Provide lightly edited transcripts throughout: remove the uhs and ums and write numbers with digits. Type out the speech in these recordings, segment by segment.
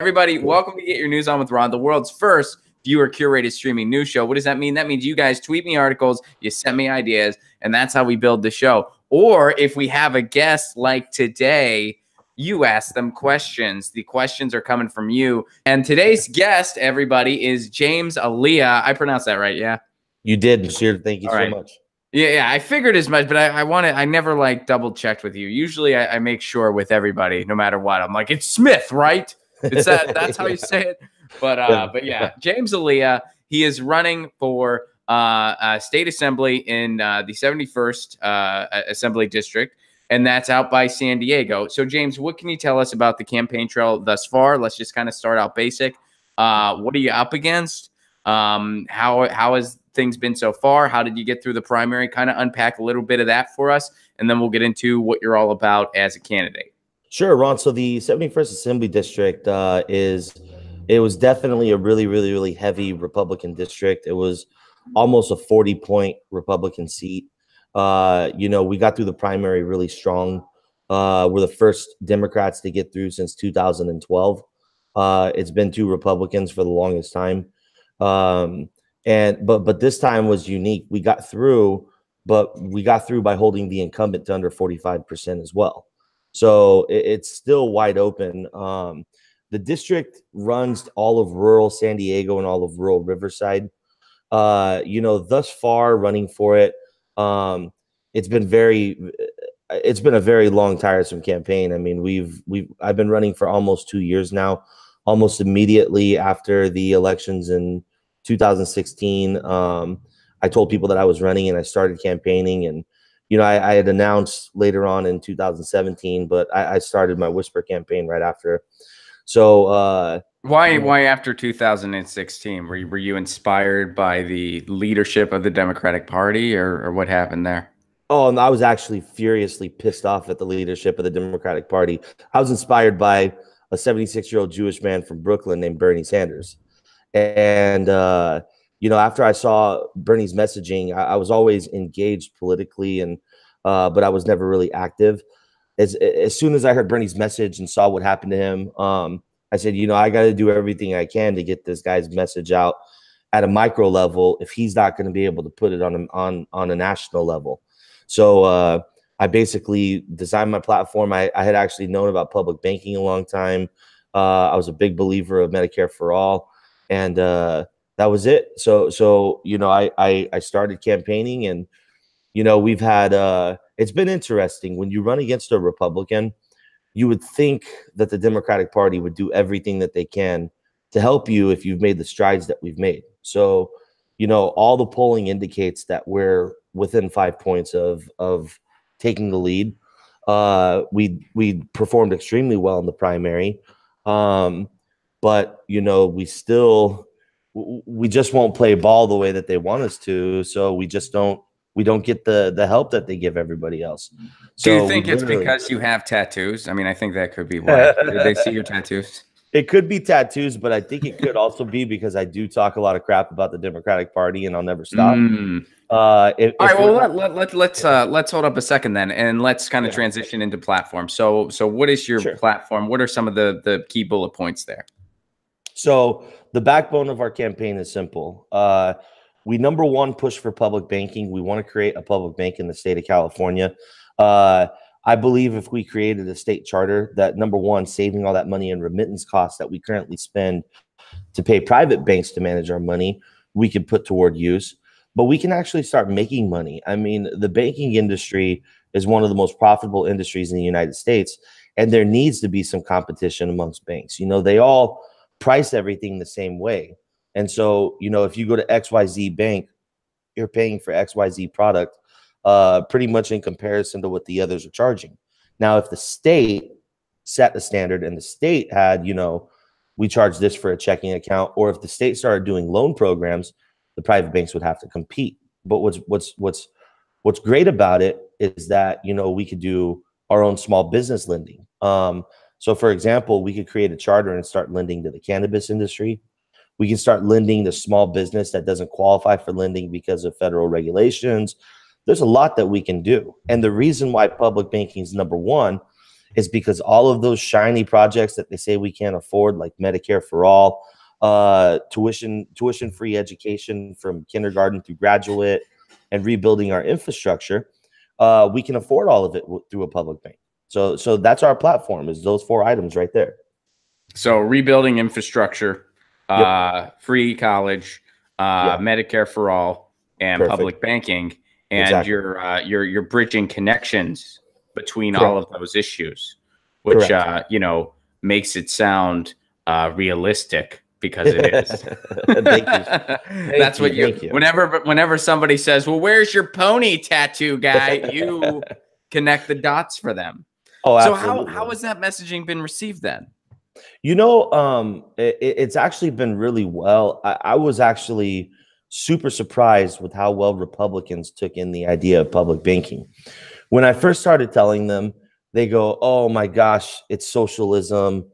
Everybody, welcome to Get Your News On with Ron, the world's first viewer-curated streaming news show. What does that mean? That means you guys tweet me articles, you send me ideas, and that's how we build the show. Or if we have a guest like today, you ask them questions. The questions are coming from you. And today's guest, everybody, is James Aliyah. I pronounced that right, yeah? You did, Monsieur. Thank you so much. Yeah, I figured as much, but I never like double checked with you. Usually I make sure with everybody, no matter what. I'm like, it's Smith, right? It's that's how you say it. But yeah, James Aliyah, he is running for state assembly in the 71st Assembly District, and that's out by San Diego. So, James, what can you tell us about the campaign trail thus far? Let's just kind of start out basic. What are you up against? How has things been so far? How did you get through the primary? Kind of unpack a little bit of that for us, and then we'll get into what you're all about as a candidate. Sure, Ron. So the 71st Assembly District it was definitely a really heavy Republican district. It was almost a 40-point Republican seat. You know, we got through the primary really strong. We're the first Democrats to get through since 2012. It's been two Republicans for the longest time. But this time was unique. We got through, but we got through by holding the incumbent to under 45% as well. So it's still wide open. The district runs all of rural San Diego and all of rural Riverside. You know, thus far running for it, it's been a very long, tiresome campaign. I mean, I've been running for almost 2 years now. Almost immediately after the elections in 2016, I told people that I was running and I started campaigning. And you know, I had announced later on in 2017, but I started my Whisper campaign right after. So why after 2016? Were you inspired by the leadership of the Democratic Party, or what happened there? Oh, and I was actually furiously pissed off at the leadership of the Democratic Party. I was inspired by a 76-year-old Jewish man from Brooklyn named Bernie Sanders. And you know, after I saw Bernie's messaging, I was always engaged politically, and but I was never really active. As soon as I heard Bernie's message and saw what happened to him, I said, you know, I got to do everything I can to get this guy's message out at a micro level if he's not going to be able to put it on a national level. So I basically designed my platform. I had actually known about public banking a long time. I was a big believer of Medicare for All, and that was it. So you know, I started campaigning, and you know, we've had it's been interesting. When you run against a Republican, you would think that the Democratic Party would do everything that they can to help you if you've made the strides that we've made. So, you know, all the polling indicates that we're within 5 points of taking the lead. We performed extremely well in the primary, but you know, we just won't play ball the way that they want us to. So we don't get the help that they give everybody else. So do you think it's because you have tattoos? I mean, I think that could be why. Did they see your tattoos? It could be tattoos, but I think it could also be because I do talk a lot of crap about the Democratic Party, and I'll never stop. All right. Well, let's hold up a second then, and let's kind of transition into platform. So what is your platform? What are some of the key bullet points there? So the backbone of our campaign is simple. We, number one, push for public banking. We want to create a public bank in the state of California. I believe if we created a state charter, that number one, saving all that money in remittance costs that we currently spend to pay private banks to manage our money, we could put toward use. But we can actually start making money. I mean, the banking industry is one of the most profitable industries in the United States, and there needs to be some competition amongst banks. You know, they all price everything the same way. And so, you know, if you go to XYZ Bank, you're paying for XYZ product pretty much in comparison to what the others are charging. Now, if the state set the standard and the state had, you know, we charge this for a checking account, or if the state started doing loan programs, the private banks would have to compete. But what's great about it is that, you know, we could do our own small business lending. So, for example, we could create a charter and start lending to the cannabis industry. We can start lending to small business that doesn't qualify for lending because of federal regulations. There's a lot that we can do. And the reason why public banking is number one is because all of those shiny projects that they say we can't afford, like Medicare for All, tuition-free education from kindergarten through graduate, and rebuilding our infrastructure, we can afford all of it through a public bank. So that's our platform, is those 4 items right there. So rebuilding infrastructure, free college, Medicare for All, and public banking, and you're bridging connections between all of those issues, which you know, makes it sound realistic, because it is. Thank you. That's what you. Whenever somebody says, "Well, where's your pony tattoo guy?" you connect the dots for them. Oh, so absolutely. how has that messaging been received then? You know, it's actually been really well. I was actually super surprised with how well Republicans took in the idea of public banking. When I first started telling them, they go, "Oh my gosh, it's socialism.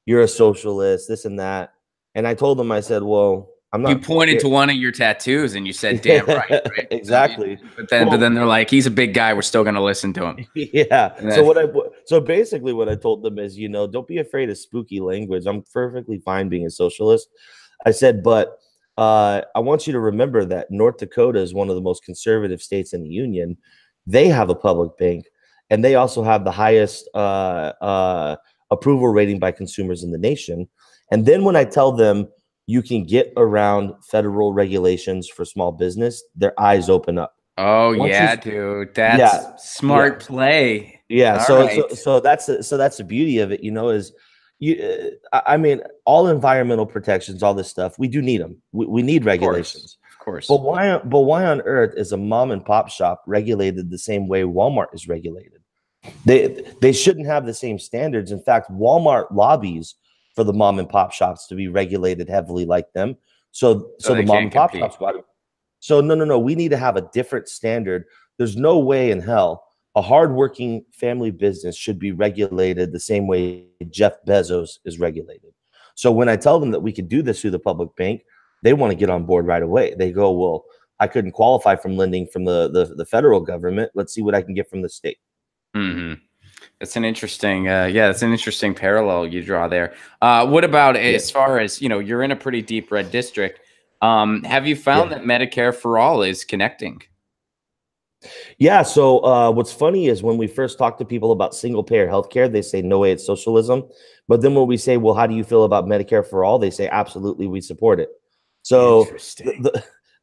You're a socialist, this and that." And I told them, I said, "Well, I'm not." You pointed to one of your tattoos and you said, "Damn right." Right? Exactly. But then they're like, "He's a big guy. We're still going to listen to him." Yeah. So basically what I told them is, you know, don't be afraid of spooky language. I'm perfectly fine being a socialist. I said, but I want you to remember that North Dakota is one of the most conservative states in the union. They have a public bank, and they also have the highest approval rating by consumers in the nation. And then when I tell them you can get around federal regulations for small business, their eyes open up. Oh, dude, that's smart play. Yeah, so that's the beauty of it, you know, is I mean, all environmental protections, all this stuff, we do need them. We need regulations, of course. But why on earth is a mom and pop shop regulated the same way Walmart is regulated? They shouldn't have the same standards. In fact, Walmart lobbies for the mom and pop shops to be regulated heavily like them. So the mom and pop shops got it. So no, we need to have a different standard. There's no way in hell a hardworking family business should be regulated the same way Jeff Bezos is regulated. So when I tell them that we could do this through the public bank, they want to get on board right away. They go, "Well, I couldn't qualify from lending from the federal government. Let's see what I can get from the state." Mm-hmm. That's an interesting, that's an interesting parallel you draw there. What about as far as, you know, you're in a pretty deep red district. Have you found that Medicare for All is connecting? Yeah. So what's funny is when we first talk to people about single payer healthcare, they say, "No way, it's socialism." But then when we say, "Well, how do you feel about Medicare for All?" they say, "Absolutely, we support it." So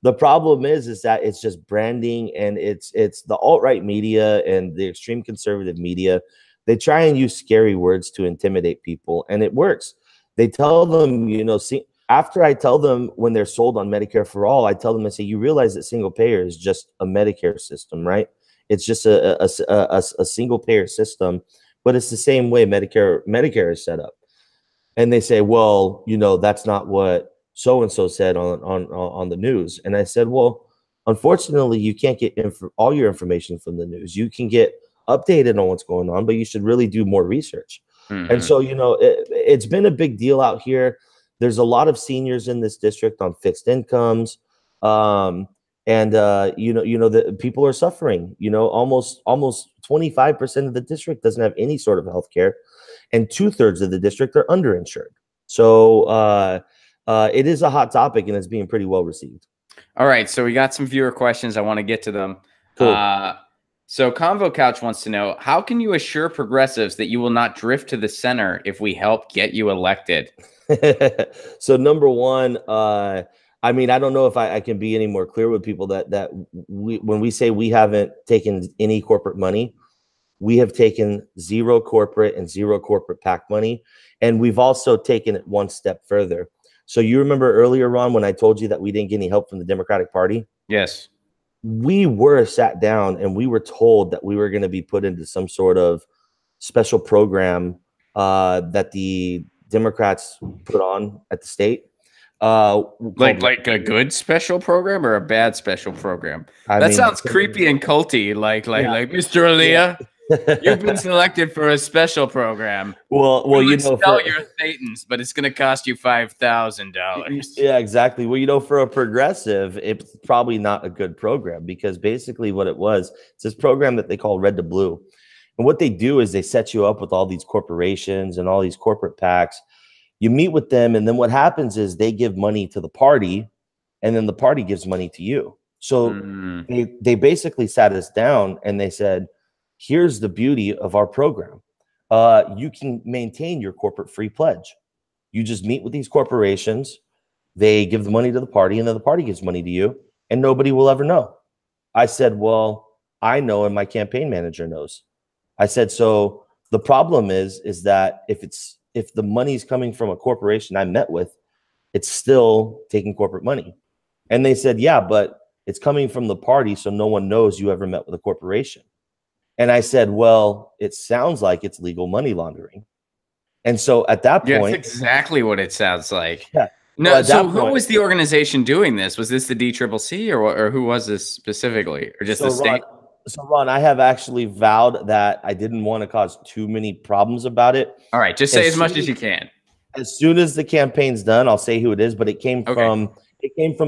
the problem is that it's just branding, and it's the alt-right media and the extreme conservative media. They try and use scary words to intimidate people, and it works. They tell them, you know, after I tell them when they're sold on Medicare for All, I tell them, I say, "You realize that single payer is just a Medicare system, right? It's just a single payer system, but it's the same way Medicare is set up." And they say, "Well, you know, that's not what so-and-so said on the news." And I said, "Well, unfortunately, you can't get all your information from the news. You can get updated on what's going on, but you should really do more research." And so, you know, it's been a big deal out here. There's a lot of seniors in this district on fixed incomes. You know, the people are suffering. You know, almost 25% of the district doesn't have any sort of health care, and 2/3 of the district are underinsured. So it is a hot topic, and it's being pretty well received. All right, so we got some viewer questions. I want to get to them. Cool. So Convo Couch wants to know, how can you assure progressives that you will not drift to the center if we help get you elected? So number one, I mean, I don't know if I can be any more clear with people that when we say we haven't taken any corporate money, we have taken zero corporate and zero corporate PAC money. And we've also taken it one step further. So you remember earlier, Ron, when I told you that we didn't get any help from the Democratic Party? Yes. We were sat down and we were told that we were going to be put into some sort of special program that the Democrats put on at the state. Like a good special program or a bad special program? I mean, sounds creepy and culty. Like Mr. Aaliyah, you've been selected for a special program. Well, you know, sell your thetans, but it's going to cost you $5,000. Yeah, exactly. Well, you know, for a progressive, it's probably not a good program, because basically what it was, it's this program that they call Red to Blue. And what they do is they set you up with all these corporations and all these corporate PACs. You meet with them, and then what happens is they give money to the party, and then the party gives money to you. So they basically sat us down and they said, here's the beauty of our program. You can maintain your corporate free pledge. You just meet with these corporations, they give the money to the party, and then the party gives money to you, and nobody will ever know. I said, well, I know, and my campaign manager knows. I said, so the problem is that if the money's coming from a corporation I met with, it's still taking corporate money. And they said, yeah, but it's coming from the party, so no one knows you ever met with a corporation. And I said, well, it sounds like it's legal money laundering. And so at that point, that's exactly what it sounds like. Yeah. No, well, so who was the organization doing this? Was this the Dtriplec, or who was this specifically, or just the state? So Ron, I have actually vowed that I didn't want to cause too many problems about it. All right, just say as much as you can. As soon as the campaign's done, I'll say who it is. But it came from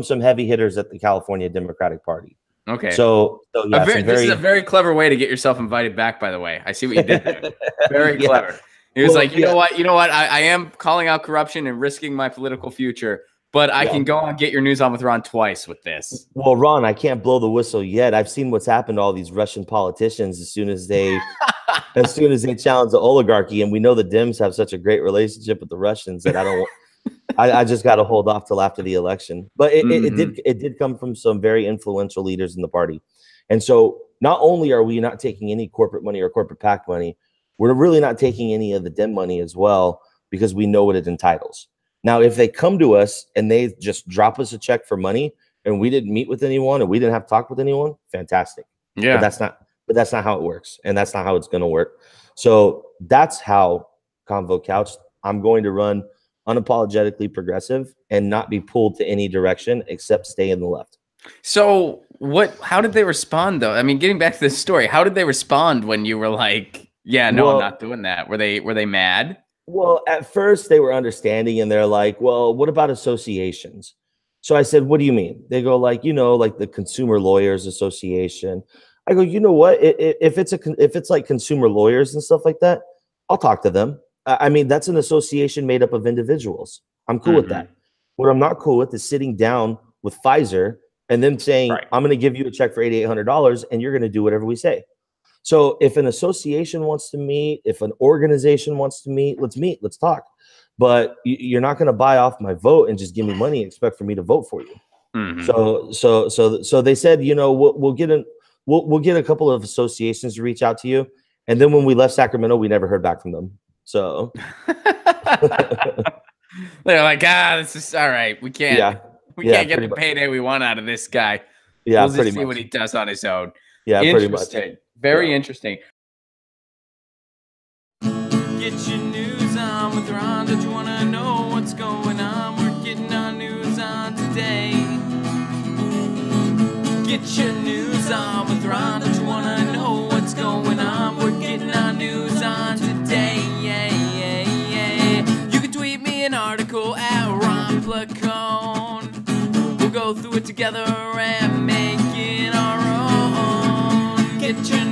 some heavy hitters at the California Democratic Party. Okay. So yeah, this is a very clever way to get yourself invited back. By the way, I see what you did there. Very clever. He was like, you know what? I am calling out corruption and risking my political future, but I can go on Get Your News On with Ron twice with this. Well, Ron, I can't blow the whistle yet. I've seen what's happened to all these Russian politicians as soon as they challenge the oligarchy, and we know the Dems have such a great relationship with the Russians that I just got to hold off till after the election. But it did come from some very influential leaders in the party, and so not only are we not taking any corporate money or corporate PAC money, we're really not taking any of the Dem money as well, because we know what it entitles. Now, if they come to us and they just drop us a check for money and we didn't meet with anyone and we didn't have to talk with anyone, fantastic. Yeah. But that's not how it works. And that's not how it's going to work. So that's how Convo Couch, I'm going to run unapologetically progressive and not be pulled to any direction except stay in the left. So how did they respond though? I mean, getting back to this story, how did they respond when you were like, yeah, no, I'm not doing that? Were they mad? Well, at first they were understanding, and they're like, well, what about associations? So I said, what do you mean? They go like, like the Consumer Lawyers Association. I go, you know what? If it's like consumer lawyers and stuff like that, I'll talk to them. I mean, that's an association made up of individuals. I'm cool with that. What I'm not cool with is sitting down with Pfizer and them saying, I'm going to give you a check for $8,800 and you're going to do whatever we say. So if an association wants to meet, if an organization wants to meet, let's talk. But you're not going to buy off my vote and just give me money and expect for me to vote for you. So they said, we'll get a couple of associations to reach out to you. And then when we left Sacramento, we never heard back from them. So they're like, this is all right. We can't get the payday we want out of this guy. Yeah, we'll just see what he does on his own. Yeah, pretty much. Very interesting. Get your news on with Ron. Don't you want to know what's going on? We're getting our news on today. Get your news on with Ron. Don't you want to know what's going on? We're getting our news on today. You can tweet me an article at Ron Placone. We'll go through it together and make it our own. Get your